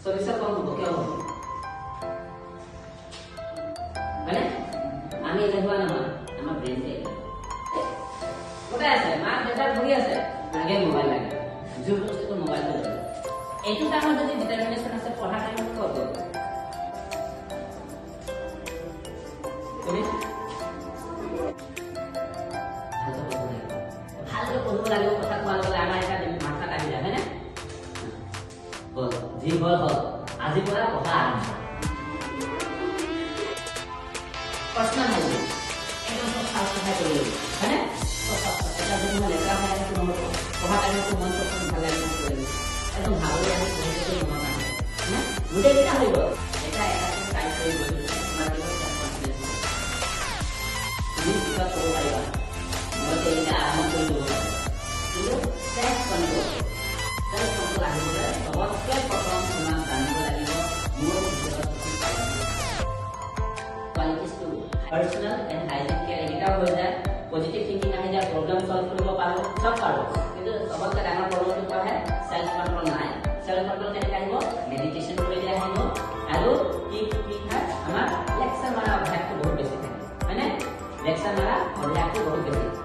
40 কম হ'ব কিয় হ'ব মানে আমি এলেহুৱা নহয় আমাৰ ব্ৰেইনটো কোথায় আছে মা দেউতা ঘূৰি আছে আগে মোবাইল লাগে যোৰ বস্তুটো মোবাইলটো লাগে এইটো টাইমত যদি ডিটাৰমিনেশ্যন আছে পঢ়া টাইমত ক'ত গ'ল তুমি ভালকৈ পঢ়িব লাগিব কথা কোৱা গ'লে আমাৰ এটা মাথাত আহি যায় হয়নে যি হ'ল হ'ল আজিৰ পৰা পঢ়া আৰম্ভ প্ৰশ্ন হ'ব একদম সব সহায় কৰিব হয়নে এটা যদি মই লেটাৰ হয় সেইটো নহ'ব পঢ়া টাইমতো মন চব ভাল লাগিব একদম ভাগৰি আহি পঢ়িবলৈ মন নাহে হয়নে গোটেইকেইটা হৈ গ'ল এটা এটা টাইপ কৰি গ'ল তোমাৰ তুমি পিছত ক'ব পাৰিবা মই এইকেইটা আৰম্ভ কৰি ল'ব পাৰিম কিন্তু চেল্ফ কণ্ট্ৰল আহিবলৈ চবতকৈ প্ৰথম তোমাক জানিব লাগিব মোৰ ভিতৰত কোৱালিটিজটো পাৰ্চনেল এণ্ড হাইজিন কেয়াৰ এইকেইটাও হৈ যায় পজিটিভ থিংকিং আহি যায় প্ৰব্লেম সলভ কৰিব পাৰোঁ চব পাৰোঁ কিন্তু চবতকৈ ডাঙৰ প্ৰব্লেমটো কোৱা হয় চেল্ফ কণ্ট্ৰল নাই চেল্ফ কণ্ট্ৰল কেনেকৈ আহিব মেডিটেশ্যন কৰিলে আহিব আৰু কি হয় আমাৰ লেকচাৰ মাৰা অভ্যাসটো বহুত বেছি থাকে হয়নে লেকচাৰ মাৰা অভ্যাসটো বহুত বেছি